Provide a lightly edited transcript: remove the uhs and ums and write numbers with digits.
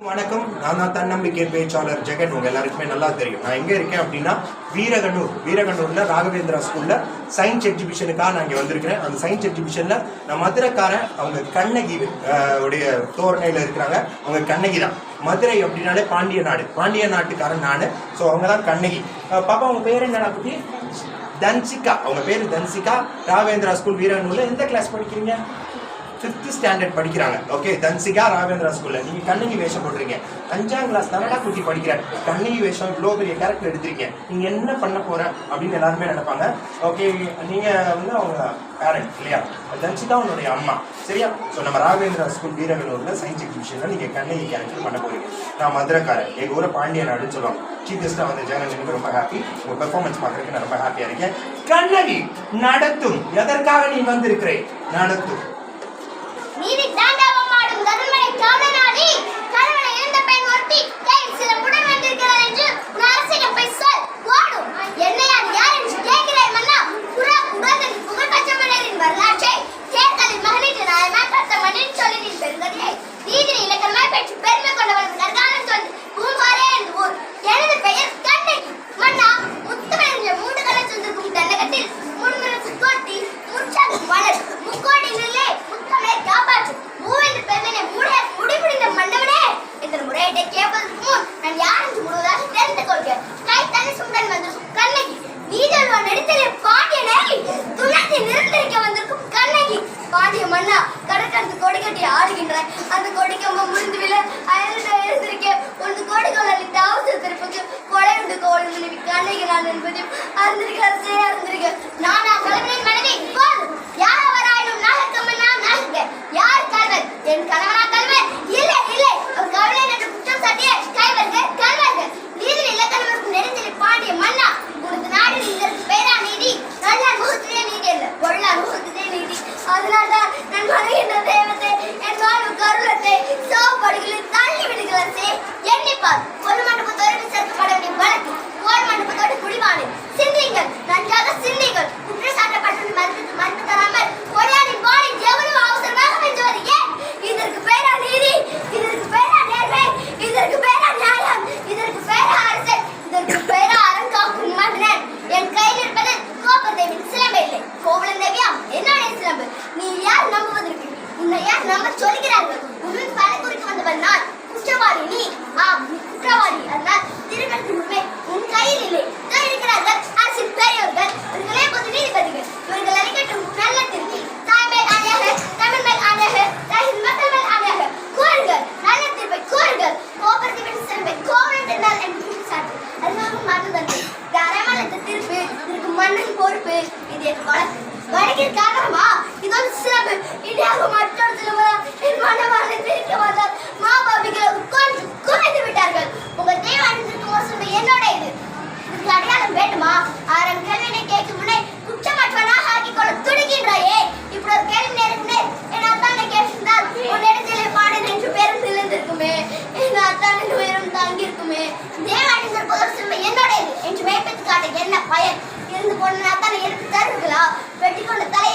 வணக்கம். நான் தான் தன்னம்பிக்கை பேச்சாளர் ஜெகன். உங்க எல்லாருக்குமே நல்லா தெரியும் நான் எங்க இருக்கேன் அப்படின்னா வீரகனூர்ல ராகவேந்திரா ஸ்கூல்ல சயின்ஸ் எக்ஸிபிஷனுக்காக நான் இங்க வந்திருக்கிறேன். அந்த சயின்ஸ் எக்ஸிபிஷன்ல நான் மதுரைக்காரன், அவங்க கண்ணகி உடைய தோரணையில இருக்கிறாங்க. அவங்க கண்ணகி தான். மதுரை அப்படின்னாலே பாண்டிய நாட்டுக்காரன் நானு. ஸோ அவங்க தான் கண்ணகி. பாப்பா உங்க பேர் என்னடா குட்டி? தன்சிகா. அவங்க பேரு தன்சிகா. ராகவேந்திரா ஸ்கூல் வீரகனூர்ல எந்த கிளாஸ் படிக்கிறீங்க? 5th ஸ்டாண்டர்ட் படிக்கிறாங்க. ஓகே, தன்சிகா ராகவேந்திரா ஸ்கூல்ல. நீங்க கண்ணகி வேஷம் போடுறீங்க. 5ஆம் கிளாஸ் தானடா குட்டி படிக்கிறேன். கண்ணகி வேஷம் இவ்வளோ பெரிய கேரக்டர் எடுத்திருக்கீங்க, நீங்க என்ன பண்ண போற அப்படின்னு எல்லாருமே நினைப்பாங்க. ஓகே, நீங்க வந்து அவங்க பேரண்ட் இல்லையா? தன்சிகா உன்னுடைய அம்மா, சரியா? ஸோ நம்ம ராகவேந்திரா ஸ்கூல் வீரகனூர்ல சயின்ஸ் எக்ஸிபிஷன்ல நீங்க கண்ணகி கேரக்டர் பண்ண போறீங்க. நான் மதுரைக்காரன், எங்க ஊரை பாண்டிய நாடுன்னு சொல்லுவாங்க. சீஃப் கெஸ்டா வந்து ஜெகன், எனக்கு ரொம்ப ஹாப்பி. உங்க பெர்ஃபார்மன்ஸ் பார்க்கறதுக்கு நான் ரொம்ப ஹாப்பியா இருக்கேன். கண்ணகி நடத்தும். எதற்காக நீ வந்திருக்கிறேன்? நடத்தும். நீதி தாண்டவமாடும் தர்மனை காவலனாடி கணவனை இழந்த பெண் ஒருத்தி கையில் சில புடன் வந்திருக்கிறார் என்று அரசிடம் போய் சொல். ஓடும் என்னையார் யார் என்று கேட்கிறேன் மன்னா. புறா புகழ்தன் புகழ்பெற்ற மன்னரின் வரலாற்றை தேர்தலில் மகனிட்டு நான் மேற்கத்த மன்னரின் சொல்லினின் பெருங்கதையை நீதினி இலக்கணமாய் பெற்று பெருமை கொண்டவன் கர்காலம் சொல்லி பூம்பாரே என்று ஊர். எனது பெயர் கண்ணகி. மன்னா முத்துவெளிஞ்ச மூன்று கலர் சொந்திருக்கும் தென்னகத்தில் முன்முரசு கொட்டி முற்றாங்கு வளர் முக்கோடி நிலை முத்தமே காப்பாற்று மூவென்று பெருமையை முடிமுடிந்த மன்னவனே. இந்த முறையிட்ட கேட்பதற்கு முன் நான் யார் என்று முழுவதாக தெரிந்து கொள்க. கை தனி சுடன் வந்திருக்கும் கண்ணகி. நீதல்வா நடித்தலே பாண்டியனை துணத்தை நிரந்தரிக்க வந்திருக்கும் கண்ணகி. பாண்டிய மன்னா, கடற்கடந்து கொடி கட்டி ஆடுகின்றாய். அந்த கொடிக்கம்ப முறிந்து விழ எழுந்திருக்க ஒன்று கோடிகள் அளித்த அவசரத்திற்கு கொலை உண்டு கோடி மனைவி கண்ணகி நான் என்பதையும் அறிந்திருக்க நானா கலைஞரின் மனைவி. போதும், யாரா வராயினும் நாகக்கம்மனா நாகங்க. யார் கல்வர்? என் கணவனா கல்வர்? இல்லை இல்லை, அவர் கவிஞன் என்று குற்றம் சாட்டிய கைவர்கள் கல்வர்கள். நீதில் இலக்கணம் நெடுஞ்சலி பாண்டிய மன்னா, உனது நாடு இதற்கு பேரா நீதி. நல்லார் முகத்திலே நீதி அல்ல, பொருளார் முகத்திலே நீதி. அதனால்தான் நான் மனைகின்ற தெய்வத்தை என் வாழ்வு கருளத்தை சோப்படுகளில் தள்ளி விடுகிறதே. எண்ணிப்பார் ஒரு மண்டபத்தோடு சேர்க்கப்பட வேண்டிய வழக்கு ஓர் மண்டபத்தோடு குடிவானு. சிந்திங்கள், நன்றாக சிந்திங்கள். குற்றச்சாட்டப்பட்டு மறுப்பு தராமல் கொலையாளின் பாடி எவ்வளவு அவசரமாக வென்றுவது ஏன்? இதற்கு பேரா நீதி, இதற்கு பேரா நேர்மை, இதற்கு பேரா நியாயம், இதற்கு பேரா அரசு, இதற்கு பேரா அறங்காக்கும் மன்னன். என் கையில் இருப்பது கோபதேவின் சிலம்பு இல்லை, கோவலன் தேவியாம் என்னுடைய சிலம்பு. நீ யார் நம்புவதற்கு? உன்னை யார் நம்ப சொல்கிறார்கள்? உன் பல குறிக்க வந்தவன் நான். குற்றவாளி நீ. ஆம், நீ குற்றவாளி. அதனால் திருமணத்தின் உண்மை உன் கையில் இல்லை. இருக்கிறார்கள் அரசின் பெரியோர்கள், இவர்களே பொது நீதிபதிகள். இவர்கள் அறிக்கட்டும் நல்ல திருத்தி. தாய் மேல் ஆணையாக, தமிழ் மேல் ஆணையாக, தாயின் மக்கள் மேல் ஆணையாக கூறுங்கள். நல்ல தீர்ப்பை கூறுங்கள். கோபுரத்தை சிலம்பை கோவலன் என்றால் என்று சாட்டு அதுவும் மறந்தது. தரமளித்த தீர்ப்பு இதற்கு மன்னன் பொறுப்பு. இது என் வழக்கு. வழக்கின் காரணமா இதொரு சிலம்பு இடையாக மற்றொரு சிலம்பு என் மனவாளை பிரிக்க வந்தால் மாபாபிகள் குறைந்து விட்டார்கள். உங்கள் தெய்வ அணிந்திருக்கும் ஒரு சிலம்பு என்னோட இது. இதுக்கு அடையாளம் வேண்டுமா? 6 கேள்வினை கேட்கும் முன்னே குற்றமற்றவனாக ஆக்கிக் கொள்ள துடிக்கின்றாயே. இப்படி ஒரு கேள்வி நேரத்தினே என் அத்தானை கேட்டிருந்தால் உன் இடத்திலே பாடல் என்று பேரும் திறந்திருக்குமே. என் அத்தானின் உயரம் தாங்கியிருக்குமே. தேவ அணிந்திருப்பது ஒரு சிலம்பு என்னோட இது என்று மேய்ப்பது காட்ட என்ன பயன்? இருந்து போன அத்தானை எடுத்து தருவீர்களா? வெட்டி கொண்ட தலை